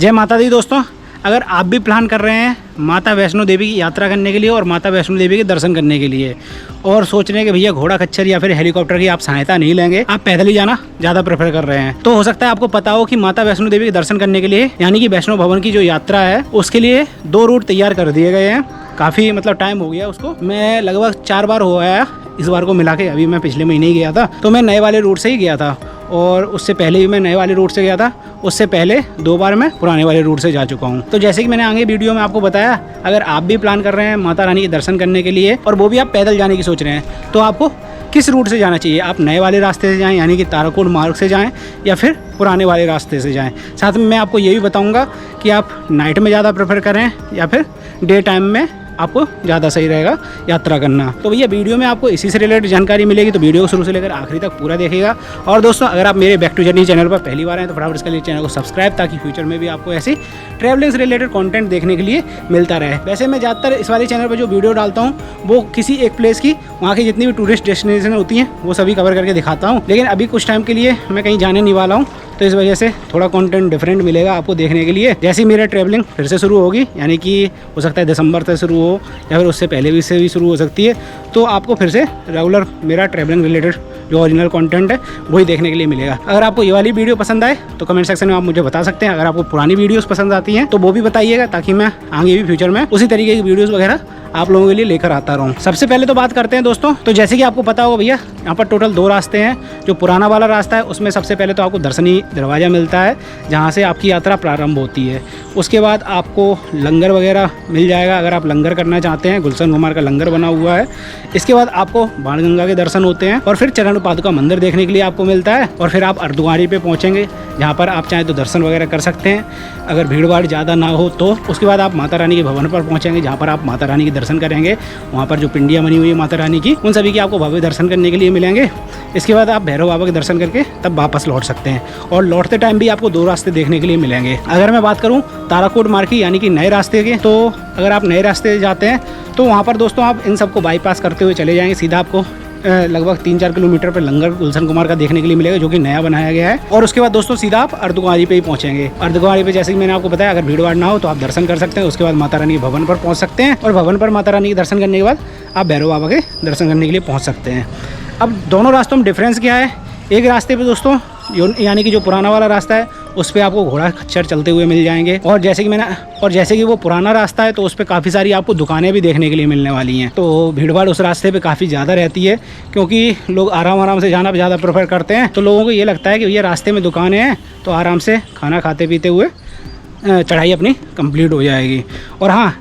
जय माता दी दोस्तों, अगर आप भी प्लान कर रहे हैं माता वैष्णो देवी की यात्रा करने के लिए और माता वैष्णो देवी के दर्शन करने के लिए और सोच रहे हैं कि भैया घोड़ा खच्चर या फिर हेलीकॉप्टर की आप सहायता नहीं लेंगे, आप पैदल ही जाना ज़्यादा प्रेफर कर रहे हैं, तो हो सकता है आपको पता हो कि माता वैष्णो देवी के दर्शन करने के लिए यानी कि वैष्णो भवन की जो यात्रा है उसके लिए 2 रूट तैयार कर दिए गए हैं। काफ़ी टाइम हो गया उसको, मैं लगभग 4 बार हो आया इस बार को मिला के। अभी मैं पिछले महीने ही गया था तो मैं नए वाले रूट से ही गया था, और उससे पहले भी मैं नए वाले रूट से गया था। उससे पहले 2 बार मैं पुराने वाले रूट से जा चुका हूँ। तो जैसे कि मैंने आगे वीडियो में आपको बताया, अगर आप भी प्लान कर रहे हैं माता रानी के दर्शन करने के लिए और वो भी आप पैदल जाने की सोच रहे हैं, तो आपको किस रूट से जाना चाहिए। आप नए वाले रास्ते से जाएं यानी कि ताराकोट मार्ग से जाएं या फिर पुराने वाले रास्ते से जाएं। साथ में मैं आपको ये भी बताऊंगा कि आप नाइट में ज़्यादा प्रेफर करें या फिर डे टाइम में आपको ज़्यादा सही रहेगा यात्रा करना। तो भैया वीडियो में आपको इसी से रिलेटेड जानकारी मिलेगी, तो वीडियो को शुरू से लेकर आखिरी तक पूरा देखिएगा। और दोस्तों, अगर आप मेरे बैक टू जर्नी चैनल पर पहली बार हैं तो फटाफट इसके लिए चैनल को सब्सक्राइब, ताकि फ्यूचर में भी आपको ऐसी ट्रैवलिंग से रिलेटेड कंटेंट देखने के लिए मिलता रहे। वैसे मैं ज़्यादातर इस वाले चैनल पर जो वीडियो डालता हूँ वो किसी एक प्लेस की, वहाँ की जितनी भी टूरिस्ट डेस्टिनेशन होती हैं वो सभी कवर करके दिखाता हूँ। लेकिन अभी कुछ टाइम के लिए मैं कहीं जाने नहीं वाला हूँ, तो इस वजह से थोड़ा कंटेंट डिफरेंट मिलेगा आपको देखने के लिए। जैसे ही मेरा ट्रैवलिंग फिर से शुरू होगी, यानी कि हो सकता है दिसंबर से शुरू हो या फिर उससे पहले भी से भी शुरू हो सकती है, तो आपको फिर से रेगुलर मेरा ट्रैवलिंग रिलेटेड जो ओरिजिनल कंटेंट है वही देखने के लिए मिलेगा। अगर आपको ये वाली वीडियो पसंद आए तो कमेंट सेक्शन में आप मुझे बता सकते हैं। अगर आपको पुरानी वीडियोस पसंद आती हैं तो वो भी बताइएगा, ताकि मैं आगे भी फ्यूचर में उसी तरीके की वीडियोस वगैरह आप लोगों के लिए लेकर आता रहूँ। सबसे पहले तो बात करते हैं दोस्तों, तो जैसे कि आपको पता होगा भैया, यहाँ पर टोटल 2 रास्ते हैं। जो पुराना वाला रास्ता है उसमें सबसे पहले तो आपको दर्शनी दरवाज़ा मिलता है, जहाँ से आपकी यात्रा प्रारंभ होती है। उसके बाद आपको लंगर वगैरह मिल जाएगा अगर आप लंगर करना चाहते हैं। गुलशन कुमार का लंगर बना हुआ है। इसके बाद आपको बाणगंगा के दर्शन होते हैं, और फिर चरण पादुका मंदिर देखने के लिए आपको मिलता है। और फिर आप अर्धकुंवारी पे पहुँचेंगे, जहाँ पर आप चाहें तो दर्शन वगैरह कर सकते हैं अगर भीड़ भाड़ ज़्यादा ना हो तो। उसके बाद आप माता रानी के भवन पर पहुँचेंगे, जहाँ पर आप माता रानी के दर्शन करेंगे। वहाँ पर जो पिंडियाँ बनी हुई है माता रानी की, उन सभी की आपको भव्य दर्शन करने के लिए मिलेंगे। इसके बाद आप भैरव बाबा के दर्शन करके तब वापस लौट सकते हैं, और लौटते टाइम भी आपको 2 रास्ते देखने के लिए मिलेंगे। अगर मैं बात करूँ ताराकोट मार्ग की यानी कि नए रास्ते के, तो अगर आप नए रास्ते जाते हैं तो वहाँ पर दोस्तों आप इन सबको बाईपास करते हुए चले जाएंगे। सीधा आपको लगभग 3-4 किलोमीटर पर लंगर गुलशन कुमार का देखने के लिए मिलेगा, जो कि नया बनाया गया है। और उसके बाद दोस्तों सीधा आप अर्धकुंवारी पे ही पहुंचेंगे। अर्धकुंवारी पे जैसे कि मैंने आपको बताया, अगर भीड़ भाड़ ना हो तो आप दर्शन कर सकते हैं। उसके बाद माता रानी के भवन पर पहुंच सकते हैं, और भवन पर माता रानी के दर्शन करने के बाद आप भैरव बाबा के दर्शन करने के लिए पहुँच सकते हैं। अब दोनों रास्तों में डिफरेंस क्या है। एक रास्ते पे दोस्तों यानी कि जो पुराना वाला रास्ता है उस पर आपको घोड़ा खच्चर चलते हुए मिल जाएंगे, और जैसे कि वो पुराना रास्ता है तो उस पर काफ़ी सारी आपको दुकानें भी देखने के लिए मिलने वाली हैं। तो भीड़ भाड़ उस रास्ते पे काफ़ी ज़्यादा रहती है, क्योंकि लोग आराम से जाना ज़्यादा प्रेफर करते हैं। तो लोगों को ये लगता है कि भैया रास्ते में दुकानें हैं तो आराम से खाना खाते पीते हुए चढ़ाई अपनी कंप्लीट हो जाएगी। और हाँ,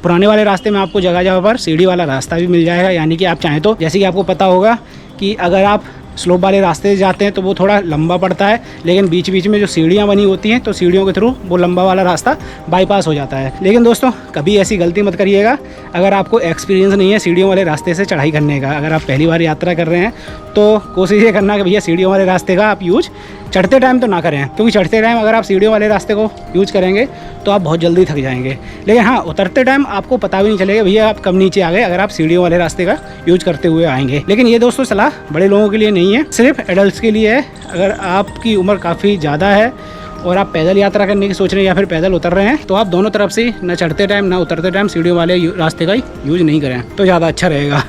पुराने वाले रास्ते में आपको जगह जगह पर सीढ़ी वाला रास्ता भी मिल जाएगा, यानी कि आप चाहें तो, जैसे कि आपको पता होगा कि अगर आप स्लोप वाले रास्ते से जाते हैं तो वो थोड़ा लंबा पड़ता है, लेकिन बीच बीच में जो सीढ़ियाँ बनी होती हैं तो सीढ़ियों के थ्रू वो लंबा वाला रास्ता बाईपास हो जाता है। लेकिन दोस्तों कभी ऐसी गलती मत करिएगा अगर आपको एक्सपीरियंस नहीं है सीढ़ियों वाले रास्ते से चढ़ाई करने का। अगर आप पहली बार यात्रा कर रहे हैं तो कोशिश ये करना कि भैया सीढ़ियों वाले रास्ते का आप यूज चढ़ते टाइम तो ना करें, क्योंकि चढ़ते टाइम अगर आप सीढ़ियों वाले रास्ते को यूज करेंगे तो आप बहुत जल्दी थक जाएंगे। लेकिन हाँ, उतरते टाइम आपको पता भी नहीं चलेगा भैया आप कब नीचे आ गए, अगर आप सीढ़ियों वाले रास्ते का यूज करते हुए आएंगे। लेकिन ये दोस्तों सलाह बड़े लोगों के लिए नहीं है, सिर्फ एडल्ट्स के लिए है। अगर आपकी उम्र काफ़ी ज़्यादा है और आप पैदल यात्रा करने की सोच रहे हैं या फिर पैदल उतर रहे हैं, तो आप दोनों तरफ से न चढ़ते टाइम ना उतरते टाइम सीढ़ियों वाले रास्ते का यूज नहीं करें तो ज़्यादा अच्छा रहेगा।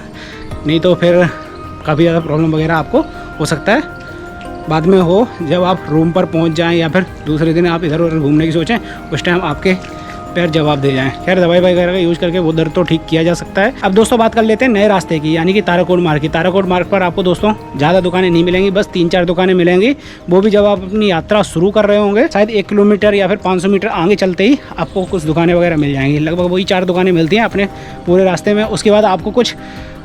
नहीं तो फिर काफ़ी ज़्यादा प्रॉब्लम वगैरह आपको हो सकता है बाद में हो, जब आप रूम पर पहुंच जाएं या फिर दूसरे दिन आप इधर उधर घूमने की सोचें, उस टाइम आपके पैर जवाब दे जाएं। खैर दवाई वगैरह का यूज़ करके वो दर्द तो ठीक किया जा सकता है। अब दोस्तों बात कर लेते हैं नए रास्ते की, यानी कि ताराकोट मार्ग की। ताराकोट मार्ग पर आपको दोस्तों ज़्यादा दुकानें नहीं मिलेंगी, बस 3-4 दुकानें मिलेंगी। वो भी जब आप अपनी यात्रा शुरू कर रहे होंगे, शायद 1 किलोमीटर या फिर 500 मीटर आगे चलते ही आपको कुछ दुकानें वगैरह मिल जाएंगी। लगभग वही 4 दुकानें मिलती हैं अपने पूरे रास्ते में। उसके बाद आपको कुछ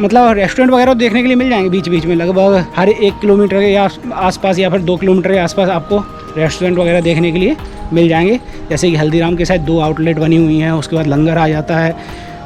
रेस्टोरेंट वगैरह देखने के लिए मिल जाएंगे बीच बीच में। लगभग हर 1 किलोमीटर के आसपास या फिर 2 किलोमीटर के आसपास आपको रेस्टोरेंट वगैरह देखने के लिए मिल जाएंगे। जैसे कि हल्दीराम के साथ 2 आउटलेट बनी हुई हैं, उसके बाद लंगर आ जाता है,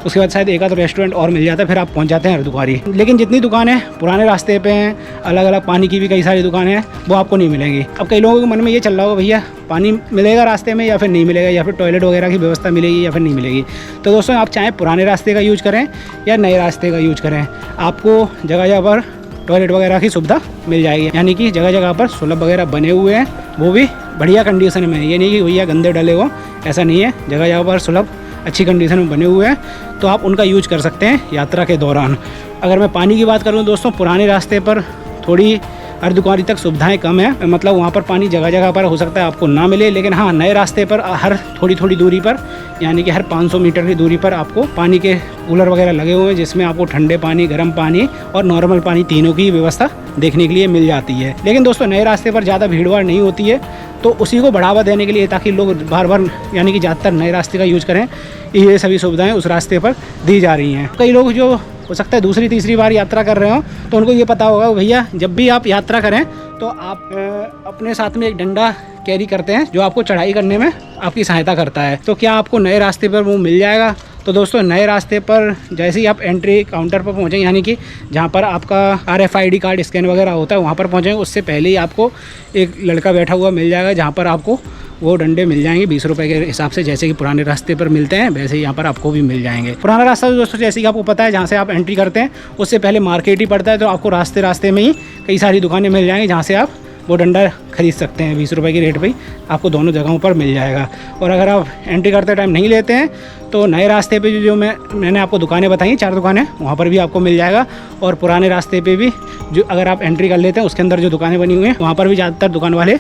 उसके बाद शायद एक आध रेस्टोरेंट और मिल जाता है, फिर आप पहुंच जाते हैं हरिद्वारी। लेकिन जितनी दुकानें पुराने रास्ते पे हैं, अलग अलग पानी की भी कई सारी दुकानें हैं, वो आपको नहीं मिलेंगी। अब कई लोगों के मन में ये चल रहा होगा भैया पानी मिलेगा रास्ते में या फिर नहीं मिलेगा, या फिर टॉयलेट वगैरह की व्यवस्था मिलेगी या फिर नहीं मिलेगी। तो दोस्तों आप चाहे पुराने रास्ते का यूज करें या नए रास्ते का यूज करें, आपको जगह जगह पर टॉयलेट वगैरह की सुविधा मिल जाएगी। यानी कि जगह जगह पर सुलभ वगैरह बने हुए हैं, वो भी बढ़िया कंडीशन में। ये नहीं कि भैया गंदे डले हो, ऐसा नहीं है। जगह जगह पर सुलभ अच्छी कंडीशन में बने हुए हैं, तो आप उनका यूज कर सकते हैं यात्रा के दौरान। अगर मैं पानी की बात करूँ दोस्तों, पुराने रास्ते पर थोड़ी अर्धकुंवारी तक सुविधाएं कम है, मतलब वहाँ पर पानी जगह जगह पर हो सकता है आपको ना मिले, लेकिन हाँ नए रास्ते पर हर थोड़ी थोड़ी दूरी पर, यानी कि हर 500 मीटर की दूरी पर आपको पानी के कूलर वगैरह लगे हुए हैं, जिसमें आपको ठंडे पानी, गर्म पानी और नॉर्मल पानी तीनों की व्यवस्था देखने के लिए मिल जाती है। लेकिन दोस्तों नए रास्ते पर ज़्यादा भीड़ भाड़ नहीं होती है, तो उसी को बढ़ावा देने के लिए, ताकि लोग बार बार यानी कि ज़्यादातर नए रास्ते का यूज़ करें, ये सभी सुविधाएँ उस रास्ते पर दी जा रही हैं। कई लोग जो हो सकता है दूसरी तीसरी बार यात्रा कर रहे हो, तो उनको ये पता होगा भैया जब भी आप यात्रा करें तो आप अपने साथ में एक डंडा कैरी करते हैं, जो आपको चढ़ाई करने में आपकी सहायता करता है। तो क्या आपको नए रास्ते पर वो मिल जाएगा? तो दोस्तों नए रास्ते पर जैसे ही आप एंट्री काउंटर पर पहुँचेंगे, यानी कि जहाँ पर आपका RFID कार्ड स्कैन वगैरह होता है, वहाँ पर पहुँचेंगे, उससे पहले ही आपको एक लड़का बैठा हुआ मिल जाएगा, जहाँ पर आपको वो डंडे मिल जाएंगे 20 रुपये के हिसाब से। जैसे कि पुराने रास्ते पर मिलते हैं, वैसे ही यहाँ पर आपको भी मिल जाएंगे। पुराना रास्ता दोस्तों जैसे कि आपको पता है, जहाँ से आप एंट्री करते हैं उससे पहले मार्केट ही पड़ता है, तो आपको रास्ते में ही कई सारी दुकानें मिल जाएंगी, जहाँ से आप वो डंडा खरीद सकते हैं। 20 रुपये की रेट पे ही आपको दोनों जगहों पर मिल जाएगा। और अगर आप एंट्री करते टाइम नहीं लेते हैं, तो नए रास्ते पे जो मैंने आपको दुकानें बताई, 4 दुकानें, वहाँ पर भी आपको मिल जाएगा। और पुराने रास्ते पे भी जो अगर आप एंट्री कर लेते हैं, उसके अंदर जो दुकानें बनी हुई हैं, वहाँ पर भी ज़्यादातर दुकान वाले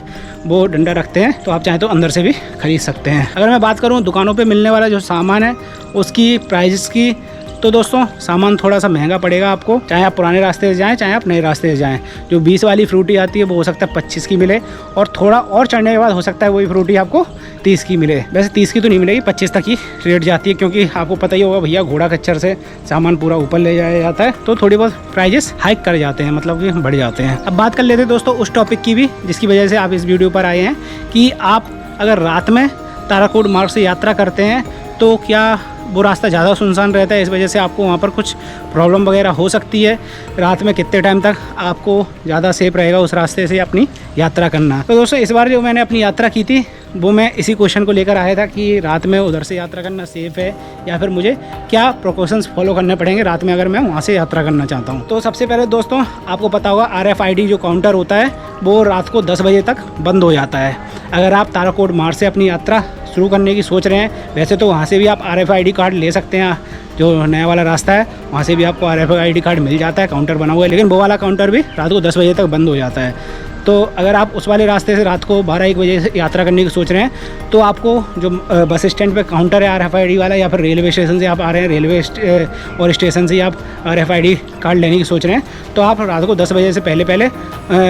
वो डंडा रखते हैं, तो आप चाहें तो अंदर से भी खरीद सकते हैं। अगर मैं बात करूँ दुकानों पर मिलने वाला जो सामान है उसकी प्राइस की, तो दोस्तों सामान थोड़ा सा महंगा पड़ेगा आपको, चाहे आप पुराने रास्ते से जाएं, चाहे आप नए रास्ते से जाएं। जो 20 वाली फ्रूटी आती है वो हो सकता है 25 की मिले, और थोड़ा और चढ़ने के बाद हो सकता है वही फ्रूटी आपको 30 की मिले। वैसे 30 की तो नहीं मिलेगी, 25 तक ही रेट जाती है, क्योंकि आपको पता ही होगा भैया घोड़ा खच्चर से सामान पूरा ऊपर ले जाया जाता है, तो थोड़ी बहुत प्राइजेस हाइक कर जाते हैं, मतलब कि बढ़ जाते हैं। अब बात कर लेते हैं दोस्तों उस टॉपिक की भी जिसकी वजह से आप इस वीडियो पर आए हैं, कि आप अगर रात में ताराकोट मार्ग से यात्रा करते हैं तो क्या वो रास्ता ज़्यादा सुनसान रहता है, इस वजह से आपको वहाँ पर कुछ प्रॉब्लम वगैरह हो सकती है। रात में कितने टाइम तक आपको ज़्यादा सेफ रहेगा उस रास्ते से अपनी यात्रा करना। तो दोस्तों इस बार जो मैंने अपनी यात्रा की थी, वो मैं इसी क्वेश्चन को लेकर आया था कि रात में उधर से यात्रा करना सेफ़ है, या फिर मुझे क्या प्रिकॉशंस फॉलो करने पड़ेंगे रात में अगर मैं वहाँ से यात्रा करना चाहता हूँ। तो सबसे पहले दोस्तों आपको पता होगा RFID जो काउंटर होता है वो रात को 10 बजे तक बंद हो जाता है। अगर आप ताराकोट मार्ग से अपनी यात्रा शुरू करने की सोच रहे हैं, वैसे तो वहाँ से भी आप RFID कार्ड ले सकते हैं, जो नया वाला रास्ता है वहाँ से भी आपको RFID कार्ड मिल जाता है, काउंटर बना हुआ है, लेकिन वो वाला काउंटर भी रात को 10 बजे तक बंद हो जाता है। तो अगर आप उस वाले रास्ते से रात को 12-1 बजे से यात्रा करने की सोच रहे हैं, तो आपको जो बस स्टैंड पे काउंटर है RFID वाला, या फिर रेलवे स्टेशन से आप आ रहे हैं, रेलवे और स्टेशन से आप RFID कार्ड लेने की सोच रहे हैं, तो आप रात को 10 बजे से पहले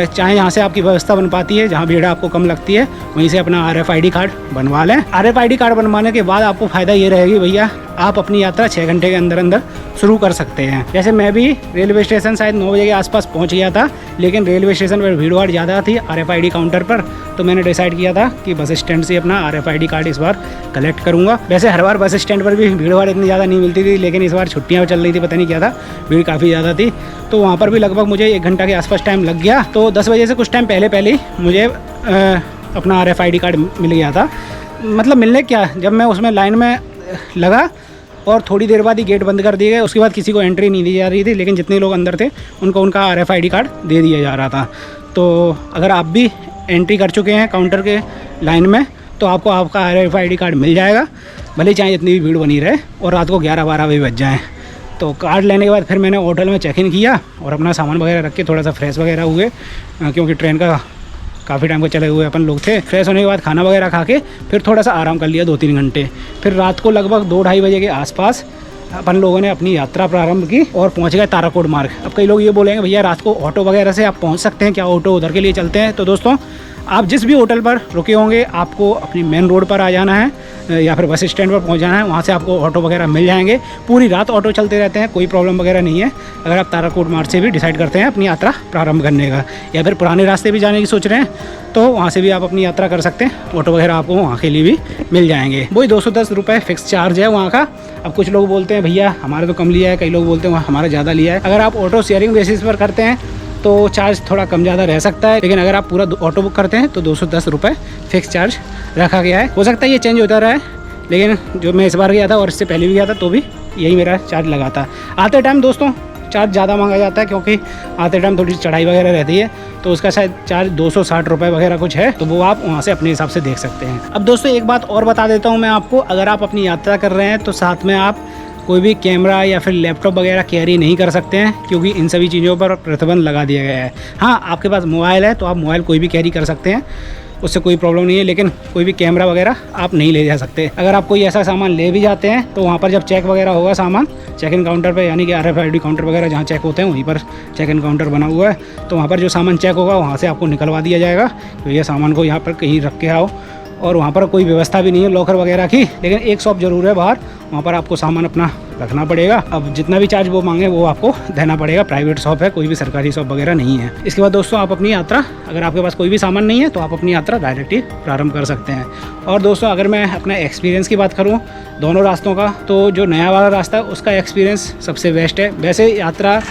चाहे जहाँ से आपकी व्यवस्था बन पाती है, जहाँ भीड़ आपको कम लगती है, वहीं से अपना RFID कार्ड बनवा लें। RFID कार्ड बनवाने के बाद आपको फ़ायदा ये रहेगी भैया, आप अपनी यात्रा 6 घंटे के अंदर शुरू कर सकते हैं। जैसे मैं भी रेलवे स्टेशन शायद 9 बजे के आसपास पहुंच गया था, लेकिन रेलवे स्टेशन पर भीड़ भाड़ ज़्यादा थी RFID काउंटर पर, तो मैंने डिसाइड किया था कि बस स्टैंड से अपना RFID कार्ड इस बार कलेक्ट करूँगा। वैसे हर बार बस स्टैंड पर भी भीड़ भाड़ इतनी ज़्यादा नहीं मिलती थी, लेकिन इस बार छुट्टियाँ चल रही थी, पता नहीं क्या था, भीड़ काफ़ी ज़्यादा थी, तो वहाँ पर भी लगभग मुझे 1 घंटा के आसपास टाइम लग गया। तो 10 बजे से कुछ टाइम पहले ही मुझे अपना RFID कार्ड मिल गया था। मतलब मिलने क्या, जब मैं उसमें लाइन में लगा और थोड़ी देर बाद ही गेट बंद कर दिए गए, उसके बाद किसी को एंट्री नहीं दी जा रही थी, लेकिन जितने लोग अंदर थे उनको उनका RFID कार्ड दे दिया जा रहा था। तो अगर आप भी एंट्री कर चुके हैं काउंटर के लाइन में, तो आपको आपका RFID कार्ड मिल जाएगा, भले चाहे जितनी भी भीड़ बनी रहे और रात को 11-12 बजे बज जाएँ। तो कार्ड लेने के बाद फिर मैंने होटल में चेक इन किया और अपना सामान वगैरह रख के थोड़ा सा फ्रेश वगैरह हुए, क्योंकि ट्रेन का काफ़ी टाइम को चले हुए अपन लोग थे। फ्रेश होने के बाद खाना वगैरह खा के फिर थोड़ा सा आराम कर लिया 2-3 घंटे। फिर रात को लगभग 2-2:30 बजे के आसपास अपन लोगों ने अपनी यात्रा प्रारंभ की और पहुंच गए ताराकोट मार्ग। अब कई लोग ये बोलेंगे भैया रात को ऑटो वगैरह से आप पहुंच सकते हैं क्या, ऑटो उधर के लिए चलते हैं? तो दोस्तों आप जिस भी होटल पर रुके होंगे आपको अपनी मेन रोड पर आ जाना है या फिर बस स्टैंड पर पहुंच जाना है, वहाँ से आपको ऑटो वगैरह मिल जाएंगे। पूरी रात ऑटो चलते रहते हैं, कोई प्रॉब्लम वगैरह नहीं है। अगर आप ताराकोट मार्ग से भी डिसाइड करते हैं अपनी यात्रा प्रारंभ करने का, या फिर पुराने रास्ते भी जाने की सोच रहे हैं, तो वहाँ से भी आप अपनी यात्रा कर सकते हैं। ऑटो वगैरह आपको वहाँ के लिए भी मिल जाएंगे। वही 210 रुपये फिक्स चार्ज है वहाँ का। अब कुछ लोग बोलते हैं भैया हमारे तो कम लिया है, कई लोग बोलते हैं हमारा ज़्यादा लिया है। अगर आप ऑटो शेयरिंग बेसिस पर करते हैं तो चार्ज थोड़ा कम ज़्यादा रह सकता है, लेकिन अगर आप पूरा ऑटो बुक करते हैं तो 210 रुपये फिक्स चार्ज रखा गया है। हो सकता है ये चेंज होता रहा है, लेकिन जो मैं इस बार गया था और इससे पहले भी गया था तो भी यही मेरा चार्ज लगा था। आते टाइम दोस्तों चार्ज ज़्यादा मांगा जाता है, क्योंकि आते टाइम थोड़ी चढ़ाई वगैरह रहती है, तो उसका शायद चार्ज 260 रुपये वगैरह कुछ है, तो वो आप वहाँ से अपने हिसाब से देख सकते हैं। अब दोस्तों एक बात और बता देता हूँ मैं आपको, अगर आप अपनी यात्रा कर रहे हैं तो साथ में आप कोई भी कैमरा या फिर लैपटॉप वगैरह कैरी नहीं कर सकते हैं, क्योंकि इन सभी चीज़ों पर प्रतिबंध लगा दिया गया है। हाँ, आपके पास मोबाइल है तो आप मोबाइल कोई भी कैरी कर सकते हैं, उससे कोई प्रॉब्लम नहीं है, लेकिन कोई भी कैमरा वगैरह आप नहीं ले जा सकते। अगर आप कोई ऐसा सामान ले भी जाते हैं तो वहाँ पर जब चेक वगैरह होगा सामान, चेक इन काउंटर पे, यानी कि RFID काउंटर वगैरह जहाँ चेक होते हैं वहीं पर चेक इन काउंटर बना हुआ है, तो वहाँ पर जो सामान चेक होगा वहाँ से आपको निकलवा दिया जाएगा। तो ये सामान को यहाँ पर कहीं रख के आओ, और वहाँ पर कोई व्यवस्था भी नहीं है लॉकर वगैरह की, लेकिन एक शॉप ज़रूर है बाहर, वहाँ पर आपको सामान अपना रखना पड़ेगा। अब जितना भी चार्ज वो मांगे वो आपको देना पड़ेगा, प्राइवेट शॉप है, कोई भी सरकारी शॉप वगैरह नहीं है। इसके बाद दोस्तों आप अपनी यात्रा, अगर आपके पास कोई भी सामान नहीं है तो आप अपनी यात्रा डायरेक्ट ही प्रारंभ कर सकते हैं। और दोस्तों अगर मैं अपने एक्सपीरियंस की बात करूँ दोनों रास्तों का, तो जो नया वाला रास्ता है उसका एक्सपीरियंस सबसे बेस्ट है। वैसे यात्रा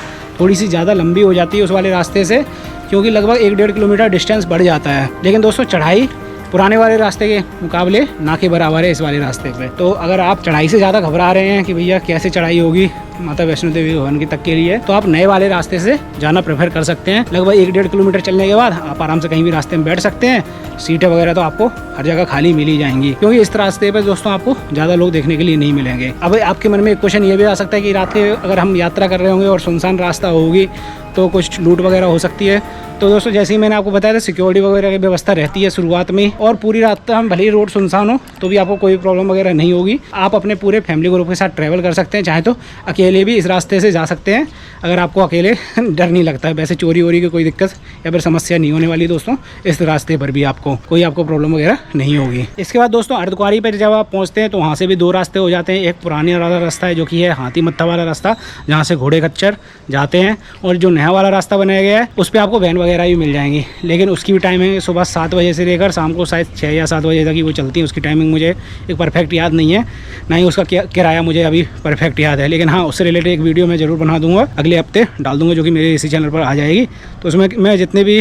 थोड़ी सी ज़्यादा लंबी हो जाती है उस वाले रास्ते से, क्योंकि लगभग 1-1.5 किलोमीटर डिस्टेंस बढ़ जाता है, लेकिन दोस्तों चढ़ाई पुराने वाले रास्ते के मुकाबले ना के बराबर है इस वाले रास्ते पे। तो अगर आप चढ़ाई से ज़्यादा घबरा रहे हैं कि भैया कैसे चढ़ाई होगी माता वैष्णो देवी भवन की तक के लिए, तो आप नए वाले रास्ते से जाना प्रेफर कर सकते हैं। लगभग 1-1.5 किलोमीटर चलने के बाद आप आराम से कहीं भी रास्ते में बैठ सकते हैं, सीटें वगैरह तो आपको हर जगह खाली मिल ही जाएंगी, क्योंकि इस रास्ते पर दोस्तों आपको ज़्यादा लोग देखने के लिए नहीं मिलेंगे। अब आपके मन में एक क्वेश्चन ये भी आ सकता है कि रात के अगर हम यात्रा कर रहे होंगे और सुनसान रास्ता होगी तो कुछ लूट वगैरह हो सकती है। तो दोस्तों जैसे ही मैंने आपको बताया था, सिक्योरिटी वगैरह की व्यवस्था रहती है शुरुआत में, और पूरी रात हम भले ही रोड सुनसान हो तो भी आपको कोई प्रॉब्लम वगैरह नहीं होगी। आप अपने पूरे फैमिली ग्रुप के साथ ट्रैवल कर सकते हैं, चाहे तो अकेले भी इस रास्ते से जा सकते हैं, अगर आपको अकेले डर नहीं लगता है। वैसे चोरी वोरी की कोई दिक्कत या फिर समस्या नहीं होने वाली दोस्तों, इस रास्ते पर भी आपको प्रॉब्लम वगैरह नहीं होगी। इसके बाद दोस्तों अर्धकुंवारी पर जब आप पहुँचते हैं तो वहाँ से भी 2 रास्ते हो जाते हैं। एक पुराने वाला रास्ता है जो कि है हाथी मत्था वाला रास्ता, जहाँ से घोड़े खच्चर जाते हैं, और जो नया वाला रास्ता बनाया गया है उस पर आपको वैन वगैरह भी मिल जाएंगी, लेकिन उसकी भी टाइमिंग सुबह 7 बजे से लेकर शाम को शायद 6 या 7 बजे तक ही वो चलती है। उसकी टाइमिंग मुझे एक परफेक्ट याद नहीं है, ना ही उसका किराया मुझे अभी परफेक्ट याद है, लेकिन हाँ उससे रिलेटेड एक वीडियो मैं ज़रूर बना दूंगा, अगले हफ्ते डाल दूंगा, जो कि मेरे इसी चैनल पर आ जाएगी। तो उसमें मैं जितने भी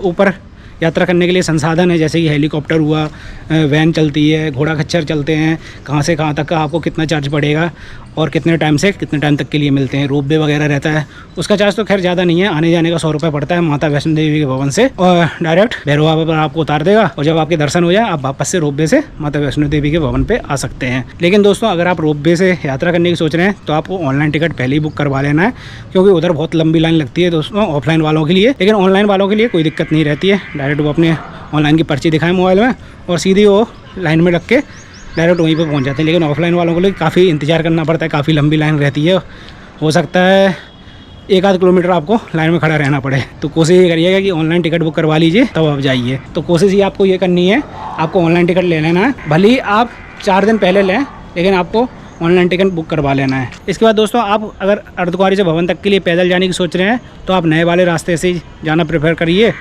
ऊपर यात्रा करने के लिए संसाधन है, जैसे कि हेलीकॉप्टर हुआ, वैन चलती है, घोड़ा खच्चर चलते हैं, कहाँ से कहाँ तक का आपको कितना चार्ज पड़ेगा और कितने टाइम से कितने टाइम तक के लिए मिलते हैं, रोपवे वगैरह रहता है, उसका चार्ज तो खैर ज़्यादा नहीं है, आने जाने का 100 रुपये पड़ता है माता वैष्णो देवी के भवन से, और डायरेक्ट भैरव बाबा पर आपको उतार देगा, और जब आपके दर्शन हो जाए आप वापस से रोपवे से माता वैष्णो देवी के भवन पे आ सकते हैं। लेकिन दोस्तों अगर आप रोपवे से यात्रा करने की सोच रहे हैं तो आपको ऑनलाइन टिकट पहले ही बुक करवा लेना है, क्योंकि उधर बहुत लंबी लाइन लगती है दोस्तों ऑफलाइन वालों के लिए, लेकिन ऑनलाइन वालों के लिए कोई दिक्कत नहीं रहती है। डायरेक्ट वो अपने ऑनलाइन की पर्ची दिखाएं मोबाइल में और सीधी वो लाइन में रख के डायरेक्ट वहीं पे पहुंच जाते हैं। लेकिन ऑफलाइन वालों के लिए काफ़ी इंतजार करना पड़ता है, काफ़ी लंबी लाइन रहती है, हो सकता है 1-8 किलोमीटर आपको लाइन में खड़ा रहना पड़े। तो कोशिश ये करिएगा कि ऑनलाइन टिकट बुक करवा लीजिए तब आप जाइए। तो कोशिश ये आपको ये करनी है, आपको ऑनलाइन टिकट ले लेना है, भले ही आप 4 दिन पहले लें, लेकिन आपको ऑनलाइन टिकट बुक करवा लेना है। इसके बाद दोस्तों आप अगर अर्धकुंवारी से भवन तक के लिए पैदल जाने की सोच रहे हैं तो आप नए वाले रास्ते से ही जाना प्रेफर करिए,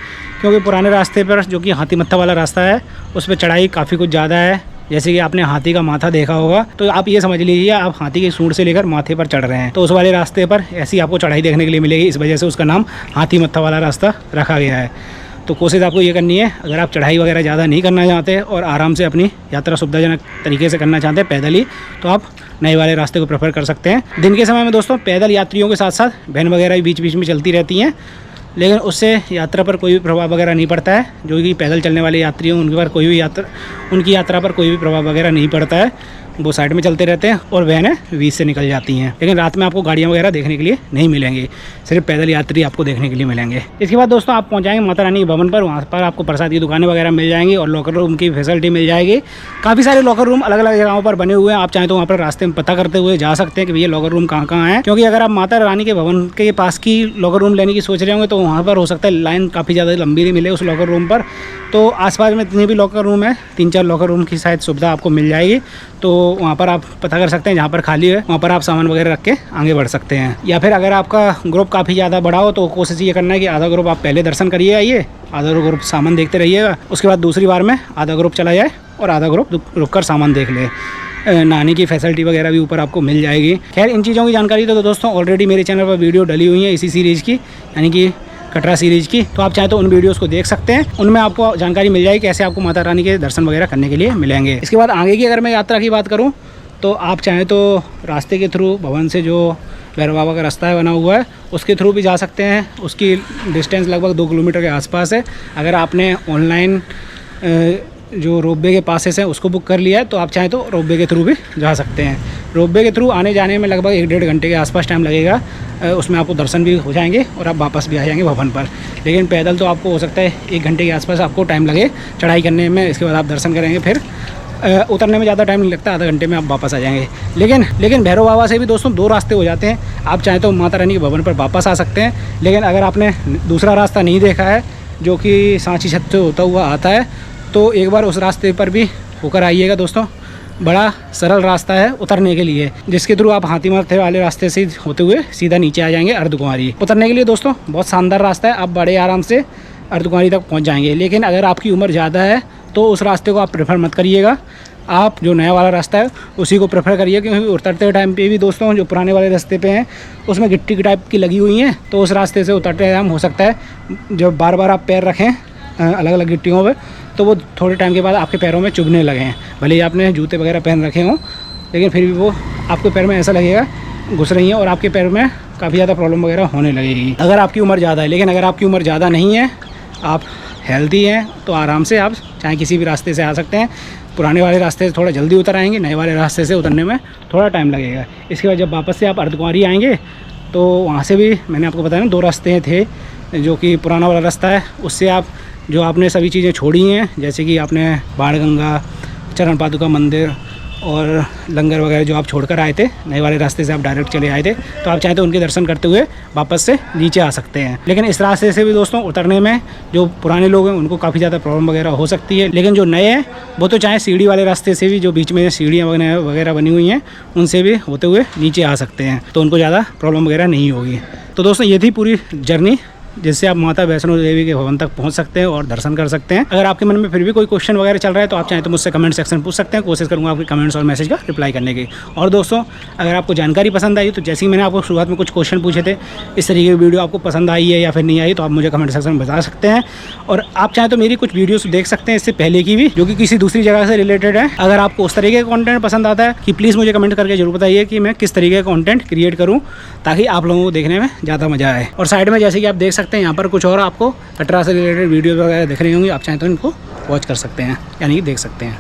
क्योंकि पुराने रास्ते पर जो कि हाथी मत्था वाला रास्ता है उस पर चढ़ाई काफ़ी कुछ ज़्यादा है। जैसे कि आपने हाथी का माथा देखा होगा, तो आप ये समझ लीजिए आप हाथी की सूंड से लेकर माथे पर चढ़ रहे हैं, तो उस वाले रास्ते पर ऐसी आपको चढ़ाई देखने के लिए मिलेगी। इस वजह से उसका नाम हाथी मत्था वाला रास्ता रखा गया है। तो कोशिश आपको ये करनी है, अगर आप चढ़ाई वगैरह ज़्यादा नहीं करना चाहते और आराम से अपनी यात्रा सुविधाजनक तरीके से करना चाहते हैं पैदल ही, तो आप नए वाले रास्ते को प्रेफर कर सकते हैं। दिन के समय में दोस्तों पैदल यात्रियों के साथ साथ वैन वगैरह भी बीच बीच में चलती रहती हैं, लेकिन उससे यात्रा पर कोई भी प्रभाव वगैरह नहीं पड़ता है। जो कि पैदल चलने वाले यात्री हैं उनके पर कोई भी उनकी यात्रा पर कोई भी प्रभाव वगैरह नहीं पड़ता है, वो साइड में चलते रहते हैं और वैन बीच से निकल जाती हैं। लेकिन रात में आपको गाड़ियाँ वगैरह देखने के लिए नहीं मिलेंगी, सिर्फ पैदल यात्री आपको देखने के लिए मिलेंगे। इसके बाद दोस्तों आप पहुँच जाएंगे माता रानी के भवन पर, वहाँ पर आपको प्रसाद की दुकानें वगैरह मिल जाएंगी और लॉकर रूम की फैसिलिटी मिल जाएगी। काफ़ी सारे लॉकर रूम अलग अलग जगहों पर बने हुए हैं, आप चाहें तो वहाँ पर रास्ते में पता करते हुए जा सकते हैं कि भैया लॉकर रूम कहाँ कहाँ है, क्योंकि अगर आप माता रानी के भवन के पास की लॉकर रूम लेने की सोच रहे होंगे तो वहाँ पर हो सकता है लाइन काफ़ी ज़्यादा लंबी नहीं मिले उस लॉकर रूम पर। तो आसपास में जितने भी लॉकर रूम है 3-4 लॉकर रूम की शायद सुविधा आपको मिल जाएगी, तो वहाँ पर आप पता कर सकते हैं, जहाँ पर खाली है वहाँ पर आप सामान वगैरह रख के आगे बढ़ सकते हैं। या फिर अगर आपका ग्रुप काफ़ी ज़्यादा बड़ा हो तो कोशिश ये करना है कि आधा ग्रुप आप पहले दर्शन करिए आइए, आधा ग्रुप सामान देखते रहिएगा, उसके बाद दूसरी बार में आधा ग्रुप चला जाए और आधा ग्रुप रुक कर सामान देख ले। नहाने की फैसिलिटी वगैरह भी ऊपर आपको मिल जाएगी। खैर इन चीज़ों की जानकारी तो दोस्तों ऑलरेडी मेरे चैनल पर वीडियो डली हुई है इसी सीरीज़ की, यानी कि कटरा सीरीज़ की, तो आप चाहें तो उन वीडियोस को देख सकते हैं, उनमें आपको जानकारी मिल जाएगी कैसे आपको माता रानी के दर्शन वगैरह करने के लिए मिलेंगे। इसके बाद आगे की अगर मैं यात्रा की बात करूँ तो आप चाहें तो रास्ते के थ्रू भवन से जो भैरव बाबा का रास्ता है बना हुआ है, उसके थ्रू भी जा सकते हैं। उसकी डिस्टेंस लगभग 2 किलोमीटर के आसपास है। अगर आपने ऑनलाइन जो रोपवे के पासेस हैं उसको बुक कर लिया है तो आप चाहें तो रोपवे के थ्रू भी जा सकते हैं। रोपवे के थ्रू आने जाने में लगभग 1-1.5 घंटे के आसपास टाइम लगेगा। उसमें आपको दर्शन भी हो जाएंगे और आप वापस भी आ जाएंगे भवन पर। लेकिन पैदल तो आपको हो सकता है 1 घंटे के आसपास आपको टाइम लगे चढ़ाई करने में। इसके बाद आप दर्शन करेंगे, फिर उतरने में ज़्यादा टाइम नहीं लगता, आधा घंटे में आप वापस आ जाएंगे। लेकिन भैरव बाबा से भी दोस्तों 2 रास्ते हो जाते हैं। आप चाहें तो माता रानी के भवन पर वापस आ सकते हैं। लेकिन अगर आपने दूसरा रास्ता नहीं देखा है जो कि सांची छत से होता हुआ आता है तो एक बार उस रास्ते पर भी होकर आइएगा दोस्तों। बड़ा सरल रास्ता है उतरने के लिए, जिसके थ्रू आप हाथी माथे वाले रास्ते से होते हुए सीधा नीचे आ जाएंगे अर्धकुंवारी। उतरने के लिए दोस्तों बहुत शानदार रास्ता है, आप बड़े आराम से अर्धकुंवारी तक पहुंच जाएंगे। लेकिन अगर आपकी उम्र ज़्यादा है तो उस रास्ते को आप प्रेफर मत करिएगा। आप जो नया वाला रास्ता है उसी को प्रेफर करिए, क्योंकि उतरते टाइम पे भी दोस्तों जो पुराने वाले रास्ते पे हैं उसमें गिट्टी की टाइप की लगी हुई हैं, तो उस रास्ते से उतरते टाइम हो सकता है जब बार बार आप पैर रखें अलग अलग गिट्टियों पर तो वो थोड़े टाइम के बाद आपके पैरों में चुभने लगे हैं। भले ही आपने जूते वगैरह पहन रखे हों, लेकिन फिर भी वो आपके पैर में ऐसा लगेगा घुस रही हैं और आपके पैर में काफ़ी ज़्यादा प्रॉब्लम वगैरह होने लगेगी अगर आपकी उम्र ज़्यादा है। लेकिन अगर आपकी उम्र ज़्यादा नहीं है, आप हेल्दी हैं, तो आराम से आप चाहे किसी भी रास्ते से आ सकते हैं। पुराने वाले रास्ते से थोड़ा जल्दी उतर आएंगे, नए वाले रास्ते से उतरने में थोड़ा टाइम लगेगा। इसके बाद जब वापस से आप अर्धकुंवारी आएंगे तो वहाँ से भी मैंने आपको बताया ना 2 रास्ते थे। जो कि पुराना वाला रास्ता है उससे आप जो आपने सभी चीज़ें छोड़ी हैं, जैसे कि आपने बाण गंगा, चरण पादुका मंदिर और लंगर वगैरह जो आप छोड़कर आए थे, नए वाले रास्ते से आप डायरेक्ट चले आए थे, तो आप चाहें तो उनके दर्शन करते हुए वापस से नीचे आ सकते हैं। लेकिन इस रास्ते से भी दोस्तों उतरने में जो पुराने लोग हैं उनको काफ़ी ज़्यादा प्रॉब्लम वगैरह हो सकती है। लेकिन जो नए हैं वो तो चाहे सीढ़ी वाले रास्ते से भी, जो बीच में सीढ़ियाँ वगैरह बनी हुई हैं, उनसे भी होते हुए नीचे आ सकते हैं, तो उनको ज़्यादा प्रॉब्लम वगैरह नहीं होगी। तो दोस्तों ये थी पूरी जर्नी जिससे आप माता वैष्णो देवी के भवन तक पहुंच सकते हैं और दर्शन कर सकते हैं। अगर आपके मन में फिर भी कोई क्वेश्चन वगैरह चल रहा है तो आप चाहें तो मुझसे कमेंट सेक्शन पूछ सकते हैं, कोशिश करूंगा आपके कमेंट्स और मैसेज का रिप्लाई करने की। और दोस्तों अगर आपको जानकारी पसंद आई तो जैसे ही मैंने आपको शुरुआत में कुछ क्वेश्चन पूछे थे, इस तरीके की वीडियो आपको पसंद आई है या फिर नहीं आई, तो आप मुझे कमेंट सेक्शन में बता सकते हैं। और आप चाहें तो मेरी कुछ वीडियोस देख सकते हैं इससे पहले की भी, जो कि किसी दूसरी जगह से रिलेटेड है। अगर आपको उस तरीके का कंटेंट पसंद आता है कि प्लीज़ मुझे कमेंट करके जरूर बताइए कि मैं किस तरीके का कंटेंट क्रिएट करूँ, ताकि आप लोगों को देखने में ज़्यादा मज़ा आए। और साइड में जैसे कि आप देख सकते हैं यहाँ पर कुछ और आपको कटरा से रिलेटेड वीडियो वगैरह दिख रही होंगी, आप चाहें तो इनको वॉच कर सकते हैं, यानी कि देख सकते हैं।